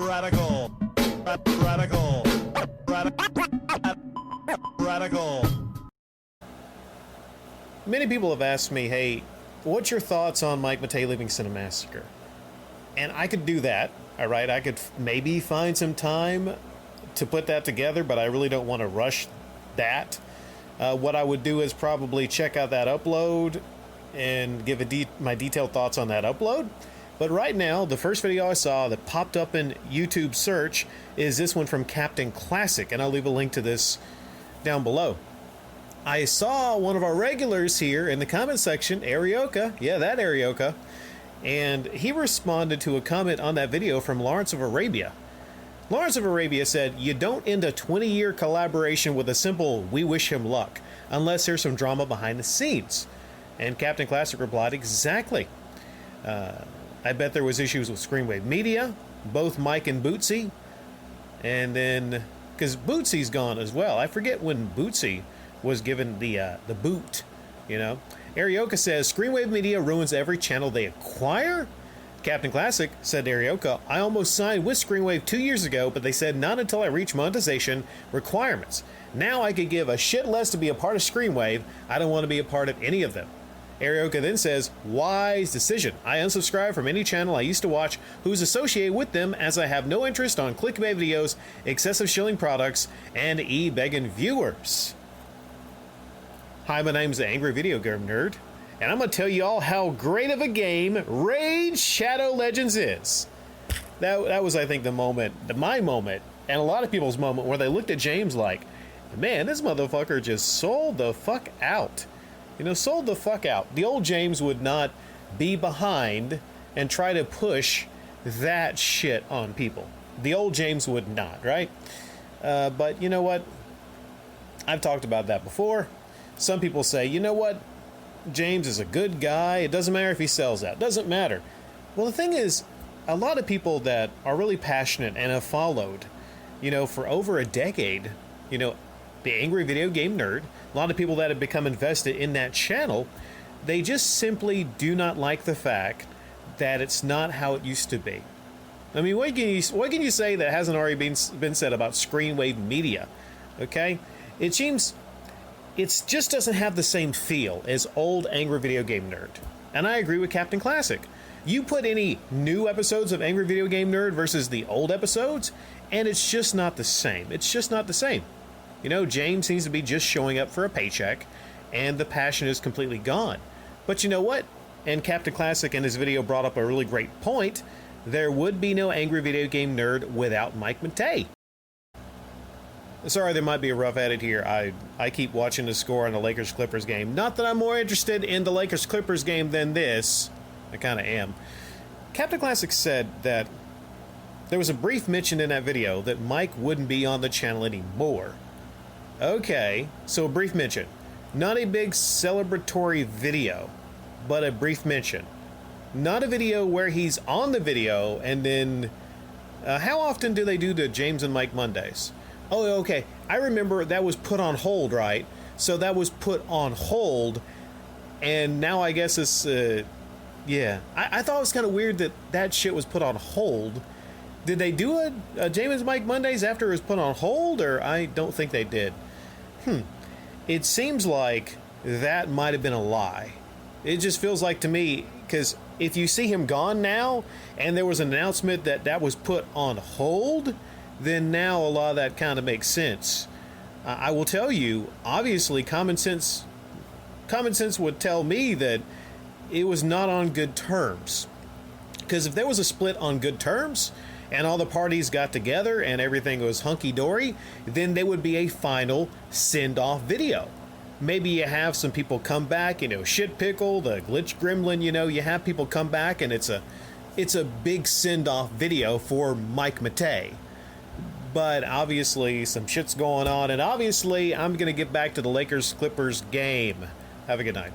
Radical. Radical. Radical. Many people have asked me, hey, what's your thoughts on Mike Matei leaving Cinemassacre? And I could do that, all right? I could maybe find some time to put that together, but I really don't want to rush that. What I would do is probably check out that upload and give my detailed thoughts on that upload. But right now, the first video I saw that popped up in YouTube search is this one from Kaptain Klassic, and I'll leave a link to this down below. I saw one of our regulars here in the comment section, Arioka, yeah, that Arioka, and he responded to a comment on that video from Lawrence of Arabia. Lawrence of Arabia said, you don't end a 20-year collaboration with a simple, we wish him luck, unless there's some drama behind the scenes. And Kaptain Klassic replied, exactly. I bet there was issues with Screenwave Media, both Mike and Bootsy, and then, because Bootsy's gone as well. I forget when Bootsy was given the boot, you know. Arioka says, Screenwave Media ruins every channel they acquire? Kaptain Klassic said to Arioka, I almost signed with Screenwave 2 years ago, but they said not until I reach monetization requirements. Now I could give a shit less to be a part of Screenwave. I don't want to be a part of any of them. Arioka then says, wise decision. I unsubscribe from any channel I used to watch who's associated with them, as I have no interest on clickbait videos, excessive shilling products, and e-begging viewers. Hi, my name's the Angry Video Game Nerd, and I'm going to tell you all how great of a game Raid Shadow Legends is. That was, I think, my moment, and a lot of people's moment, where they looked at James like, man, this motherfucker just sold the fuck out. You know, sold the fuck out. The old James would not be behind and try to push that shit on people. The old James would not, right? But you know what? I've talked about that before. Some people say, you know what? James is a good guy. It doesn't matter if he sells out. It doesn't matter. Well, the thing is, a lot of people that are really passionate and have followed, you know, for over a decade, you know, the Angry Video Game Nerd, a lot of people that have become invested in that channel, they just simply do not like the fact that it's not how it used to be. I mean, what can you say that hasn't already been said about Screenwave Media? Okay? It seems it just doesn't have the same feel as old Angry Video Game Nerd. And I agree with Kaptain Klassic. You put any new episodes of Angry Video Game Nerd versus the old episodes, and it's just not the same. It's just not the same. You know, James seems to be just showing up for a paycheck, and the passion is completely gone. But you know what? And Kaptain Klassic in his video brought up a really great point. There would be no Angry Video Game Nerd without Mike Matei. Sorry, there might be a rough edit here. I keep watching the score on the Lakers-Clippers game. Not that I'm more interested in the Lakers-Clippers game than this. I kind of am. Kaptain Klassic said that there was a brief mention in that video that Mike wouldn't be on the channel anymore. Okay, so a brief mention. Not a big celebratory video, but a brief mention. Not a video where he's on the video and then... how often do they do the James and Mike Mondays? Oh, okay. I remember that was put on hold, right? So that was put on hold, and now I guess it's... yeah. I thought it was kind of weird that shit was put on hold. Did they do a James and Mike Mondays after it was put on hold, or I don't think they did. It seems like that might have been a lie. It just feels like to me, because if you see him gone now, and there was an announcement that was put on hold, then now a lot of that kind of makes sense. I will tell you, obviously, common sense would tell me that it was not on good terms. Because if there was a split on good terms, and all the parties got together and everything was hunky-dory, then there would be a final send-off video. Maybe you have some people come back, you know, Shit Pickle, the Glitch Gremlin, you know, you have people come back and it's a big send-off video for Mike Matei. But obviously some shit's going on, and obviously I'm going to get back to the Lakers-Clippers game. Have a good night.